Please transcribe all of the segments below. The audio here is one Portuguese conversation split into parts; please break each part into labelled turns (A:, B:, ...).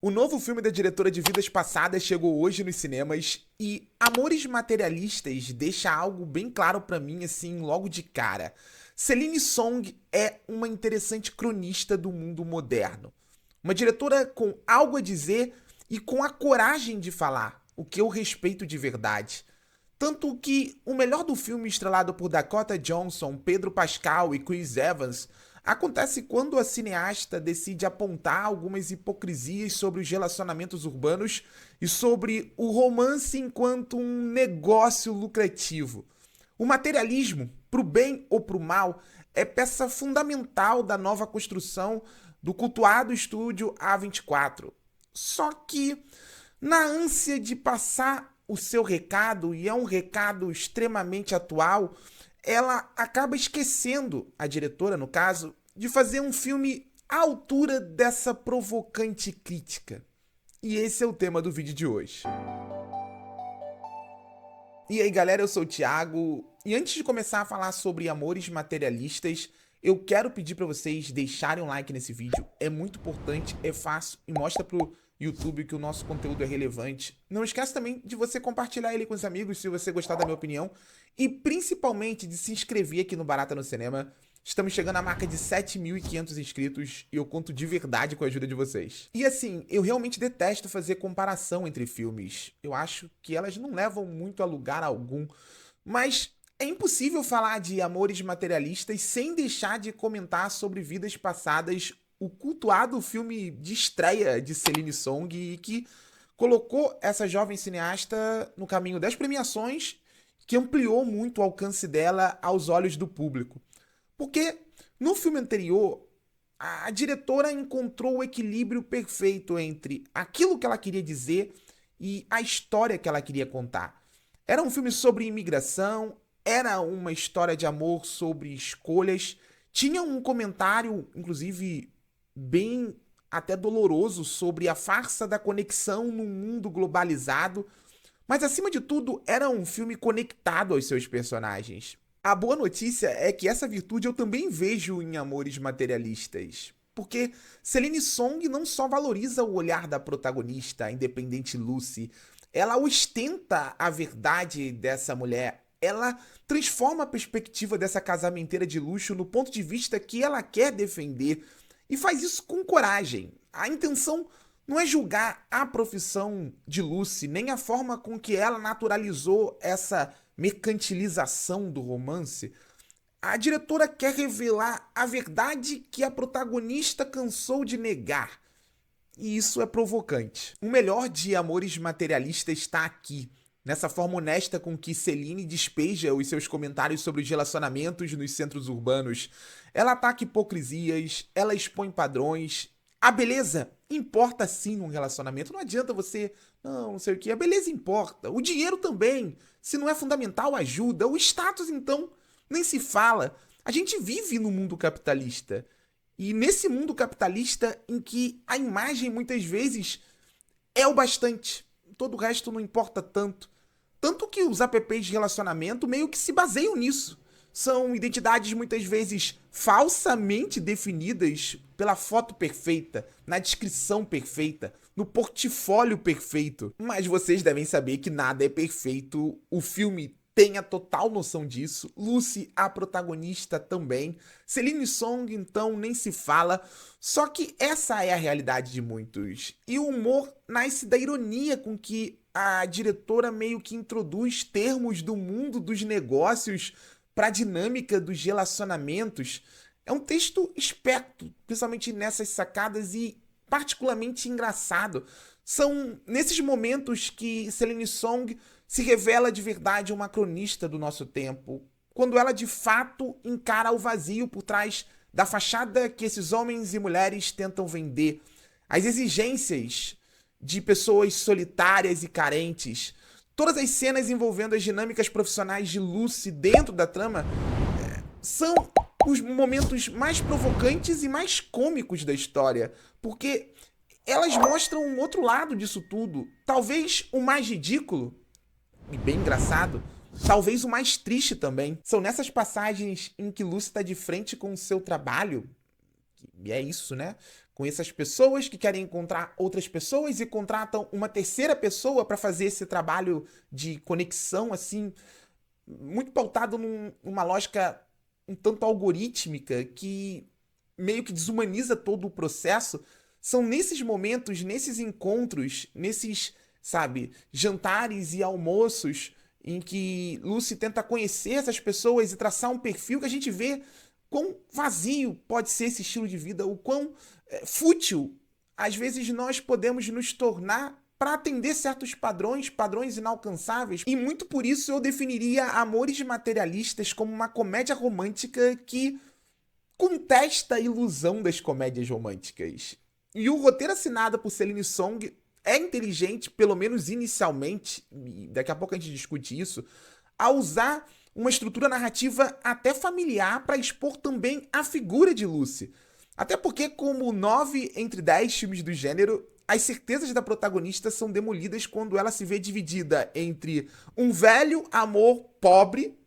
A: O novo filme da diretora de Vidas Passadas chegou hoje nos cinemas e Amores Materialistas deixa algo bem claro pra mim, assim, logo de cara. Celine Song é uma interessante cronista do mundo moderno. Uma diretora com algo a dizer e com a coragem de falar, o que eu respeito de verdade. Tanto que o melhor do filme, estrelado por Dakota Johnson, Pedro Pascal e Chris Evans, acontece quando a cineasta decide apontar algumas hipocrisias sobre os relacionamentos urbanos e sobre o romance enquanto um negócio lucrativo. O materialismo, pro bem ou pro mal, é peça fundamental da nova construção do cultuado estúdio A24. Só que, na ânsia de passar o seu recado, e é um recado extremamente atual, ela acaba esquecendo, a diretora no caso, de fazer um filme à altura dessa provocante crítica. E esse é o tema do vídeo de hoje. E aí galera, eu sou o Thiago, e antes de começar a falar sobre amores materialistas, eu quero pedir pra vocês deixarem um like nesse vídeo, é muito importante, é fácil e mostra pro YouTube que o nosso conteúdo é relevante. Não esquece também de você compartilhar ele com os amigos se você gostar da minha opinião e principalmente de se inscrever aqui no Barata no Cinema. Estamos chegando à marca de 7.500 inscritos e eu conto de verdade com a ajuda de vocês. E assim, eu realmente detesto fazer comparação entre filmes. Eu acho que elas não levam muito a lugar algum, mas é impossível falar de Amores Materialistas sem deixar de comentar sobre Vidas Passadas, o cultuado filme de estreia de Celine Song e que colocou essa jovem cineasta no caminho das premiações, que ampliou muito o alcance dela aos olhos do público. Porque no filme anterior, a diretora encontrou o equilíbrio perfeito entre aquilo que ela queria dizer e a história que ela queria contar. Era um filme sobre imigração, era uma história de amor sobre escolhas, tinha um comentário, inclusive, bem até doloroso sobre a farsa da conexão num mundo globalizado, mas acima de tudo era um filme conectado aos seus personagens. A boa notícia é que essa virtude eu também vejo em Amores Materialistas, porque Celine Song não só valoriza o olhar da protagonista, a independente Lucy, ela ostenta a verdade dessa mulher, ela transforma a perspectiva dessa casamenteira de luxo no ponto de vista que ela quer defender, e faz isso com coragem. A intenção não é julgar a profissão de Lucy, nem a forma com que ela naturalizou essa mercantilização do romance. A diretora quer revelar a verdade que a protagonista cansou de negar. E isso é provocante. O melhor de Amores Materialistas está aqui, nessa forma honesta com que Celine despeja os seus comentários sobre os relacionamentos nos centros urbanos. Ela ataca hipocrisias, ela expõe padrões. A beleza importa sim num relacionamento. Não adianta você, não sei o que. A beleza importa. O dinheiro também. Se não é fundamental, ajuda. O status, então, nem se fala. A gente vive no mundo capitalista. E nesse mundo capitalista em que a imagem muitas vezes é o bastante. Todo o resto não importa tanto. Tanto que os apps de relacionamento meio que se baseiam nisso. São identidades muitas vezes falsamente definidas pela foto perfeita, na descrição perfeita, no portfólio perfeito. Mas vocês devem saber que nada é perfeito. O filme tem a total noção disso. Lucy, a protagonista, também. Celine Song, então, nem se fala. Só que essa é a realidade de muitos. E o humor nasce da ironia com que a diretora meio que introduz termos do mundo dos negócios para a dinâmica dos relacionamentos. É um texto esperto, principalmente nessas sacadas, e particularmente engraçado. São nesses momentos que Celine Song se revela de verdade uma cronista do nosso tempo, quando ela de fato encara o vazio por trás da fachada que esses homens e mulheres tentam vender, as exigências de pessoas solitárias e carentes. Todas as cenas envolvendo as dinâmicas profissionais de Lucy dentro da trama são os momentos mais provocantes e mais cômicos da história, porque elas mostram um outro lado disso tudo, talvez o mais ridículo e bem engraçado, talvez o mais triste também. São nessas passagens em que Lucy está de frente com o seu trabalho, e é isso, né? Conheço as pessoas que querem encontrar outras pessoas e contratam uma terceira pessoa para fazer esse trabalho de conexão, assim, muito pautado numa lógica um tanto algorítmica que meio que desumaniza todo o processo. São nesses momentos, nesses encontros, nesses, sabe, jantares e almoços em que Lucy tenta conhecer essas pessoas e traçar um perfil que a gente vê quão vazio pode ser esse estilo de vida, o quão fútil às vezes nós podemos nos tornar para atender certos padrões inalcançáveis. E muito por isso eu definiria Amores Materialistas como uma comédia romântica que contesta a ilusão das comédias românticas. E o roteiro assinado por Celine Song é inteligente, pelo menos inicialmente, e daqui a pouco a gente discute isso, a usar uma estrutura narrativa até familiar para expor também a figura de Lucy. Até porque, como 9 entre 10 filmes do gênero, as certezas da protagonista são demolidas quando ela se vê dividida entre um velho amor pobre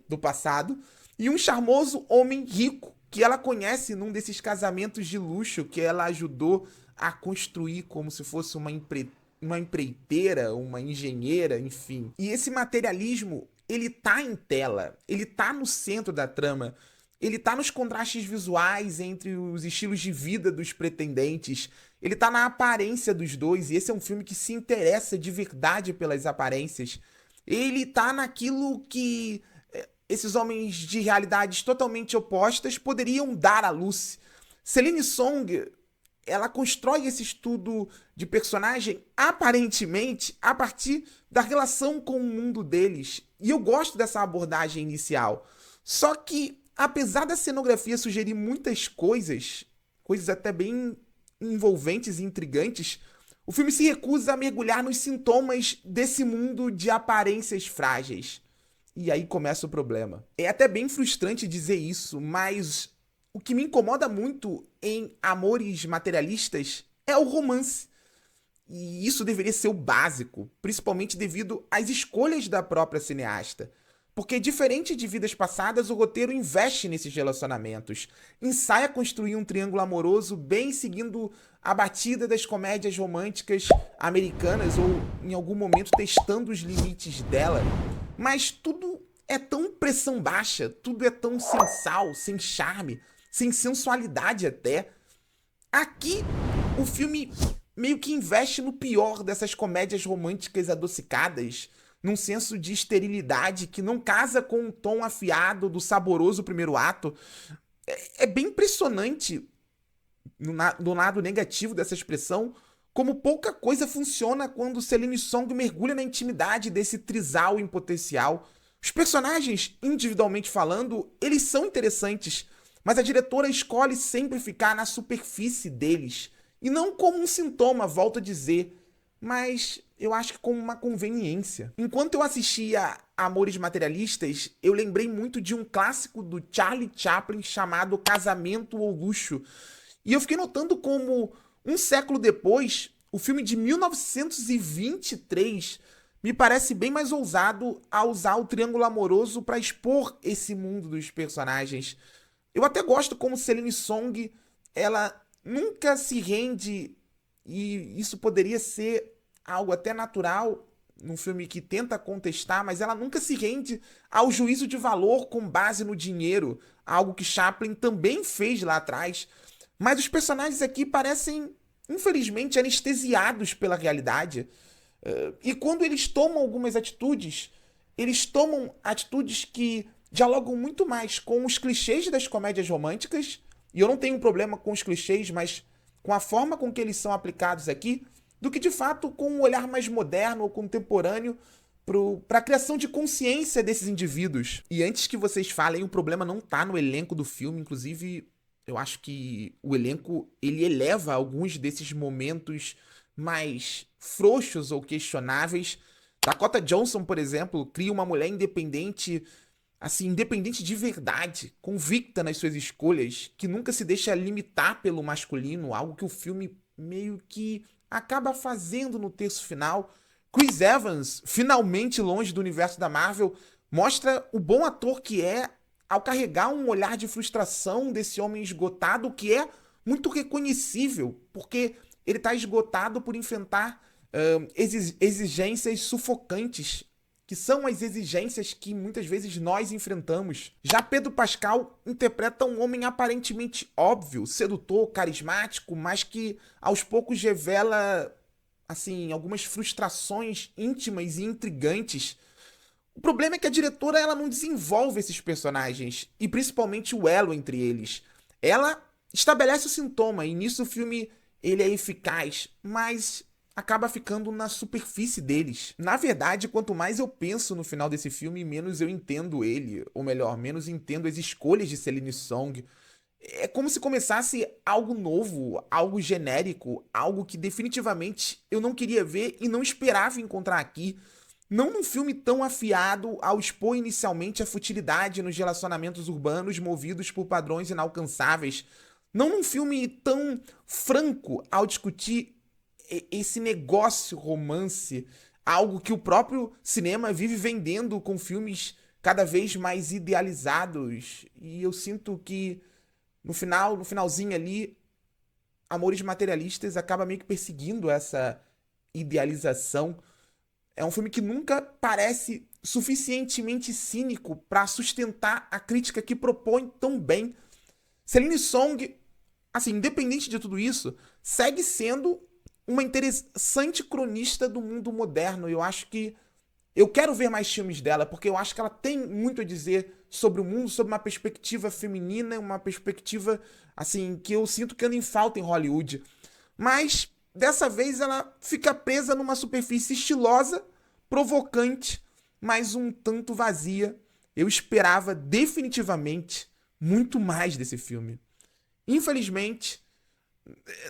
A: do passado, e um charmoso homem rico que ela conhece num desses casamentos de luxo que ela ajudou a construir como se fosse uma empreiteira, uma engenheira, enfim. E esse materialismo, ele tá em tela, ele tá no centro da trama, ele tá nos contrastes visuais entre os estilos de vida dos pretendentes, ele tá na aparência dos dois, e esse é um filme que se interessa de verdade pelas aparências. Ele tá naquilo que esses homens de realidades totalmente opostas poderiam dar à Lucy. Celine Song, ela constrói esse estudo de personagem aparentemente a partir da relação com o mundo deles. E eu gosto dessa abordagem inicial. Só que, apesar da cenografia sugerir muitas coisas até bem envolventes e intrigantes, o filme se recusa a mergulhar nos sintomas desse mundo de aparências frágeis. E aí começa o problema. É até bem frustrante dizer isso, mas o que me incomoda muito em Amores Materialistas é o romance. E isso deveria ser o básico, principalmente devido às escolhas da própria cineasta. Porque, diferente de Vidas Passadas, o roteiro investe nesses relacionamentos. Ensaia construir um triângulo amoroso bem seguindo a batida das comédias românticas americanas ou, em algum momento, testando os limites dela. Mas tudo é tão pressão baixa, tudo é tão sem sal, sem charme, sem sensualidade até. Aqui, o filme meio que investe no pior dessas comédias românticas adocicadas, num senso de esterilidade que não casa com o tom afiado do saboroso primeiro ato. É bem impressionante, no lado negativo dessa expressão, como pouca coisa funciona quando Celine Song mergulha na intimidade desse trisal em potencial. Os personagens, individualmente falando, eles são interessantes, mas a diretora escolhe sempre ficar na superfície deles, e não como um sintoma, volto a dizer, mas eu acho que como uma conveniência. Enquanto eu assistia Amores Materialistas, eu lembrei muito de um clássico do Charlie Chaplin chamado Casamento ou Luxo, e eu fiquei notando como, um século depois, o filme de 1923 me parece bem mais ousado a usar o triângulo amoroso para expor esse mundo dos personagens. Eu até gosto como Celine Song, ela nunca se rende, e isso poderia ser algo até natural num filme que tenta contestar, mas ela nunca se rende ao juízo de valor com base no dinheiro, algo que Chaplin também fez lá atrás. Mas os personagens aqui parecem, infelizmente, anestesiados pela realidade. E quando eles tomam algumas atitudes, eles tomam atitudes que dialogam muito mais com os clichês das comédias românticas, e eu não tenho problema com os clichês, mas com a forma com que eles são aplicados aqui, do que de fato com um olhar mais moderno ou contemporâneo para a criação de consciência desses indivíduos. E antes que vocês falem, o problema não tá no elenco do filme, inclusive eu acho que o elenco ele eleva alguns desses momentos mais frouxos ou questionáveis. Dakota Johnson, por exemplo, cria uma mulher independente, assim, independente de verdade, convicta nas suas escolhas, que nunca se deixa limitar pelo masculino, algo que o filme meio que acaba fazendo no terço final. Chris Evans, finalmente longe do universo da Marvel, mostra o bom ator que é ao carregar um olhar de frustração desse homem esgotado, que é muito reconhecível, porque ele tá esgotado por enfrentar exigências sufocantes, que são as exigências que muitas vezes nós enfrentamos. Já Pedro Pascal interpreta um homem aparentemente óbvio, sedutor, carismático, mas que aos poucos revela, assim, algumas frustrações íntimas e intrigantes. O problema é que a diretora ela não desenvolve esses personagens, e principalmente o elo entre eles. Ela estabelece o sintoma, e nisso o filme ele é eficaz, mas acaba ficando na superfície deles. Na verdade, quanto mais eu penso no final desse filme, menos eu entendo ele. Ou melhor, menos entendo as escolhas de Celine Song. É como se começasse algo novo, algo genérico, algo que definitivamente eu não queria ver e não esperava encontrar aqui. Não num filme tão afiado ao expor inicialmente a futilidade nos relacionamentos urbanos movidos por padrões inalcançáveis. Não num filme tão franco ao discutir esse negócio romance, algo que o próprio cinema vive vendendo com filmes cada vez mais idealizados. E eu sinto que no finalzinho ali, Amores Materialistas acaba meio que perseguindo essa idealização. É um filme que nunca parece suficientemente cínico para sustentar a crítica que propõe tão bem. Celine Song, assim, independente de tudo isso, segue sendo uma interessante cronista do mundo moderno. Eu acho que eu quero ver mais filmes dela, porque eu acho que ela tem muito a dizer sobre o mundo, sobre uma perspectiva feminina, uma perspectiva, assim, que eu sinto que anda em falta em Hollywood. Mas, dessa vez, ela fica presa numa superfície estilosa, provocante, mas um tanto vazia. Eu esperava definitivamente muito mais desse filme. Infelizmente,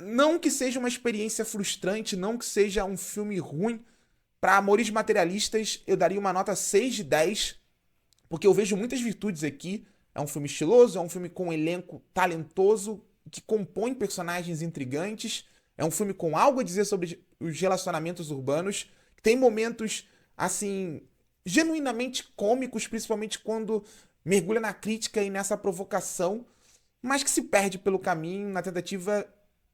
A: não que seja uma experiência frustrante, não que seja um filme ruim, para Amores Materialistas eu daria uma nota 6 de 10, porque eu vejo muitas virtudes aqui. É um filme estiloso, é um filme com um elenco talentoso, que compõe personagens intrigantes, é um filme com algo a dizer sobre os relacionamentos urbanos, tem momentos, assim, genuinamente cômicos, principalmente quando mergulha na crítica e nessa provocação, mas que se perde pelo caminho na tentativa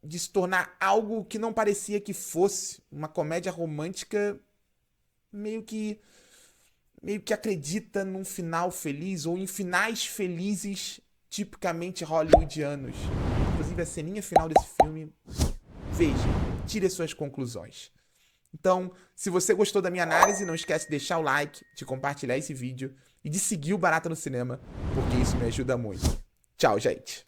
A: de se tornar algo que não parecia que fosse uma comédia romântica meio que acredita num final feliz ou em finais felizes tipicamente hollywoodianos. Inclusive a ceninha final desse filme, veja, tire as suas conclusões. Então, se você gostou da minha análise, não esquece de deixar o like, de compartilhar esse vídeo e de seguir o Barata no Cinema, porque isso me ajuda muito. Tchau, gente!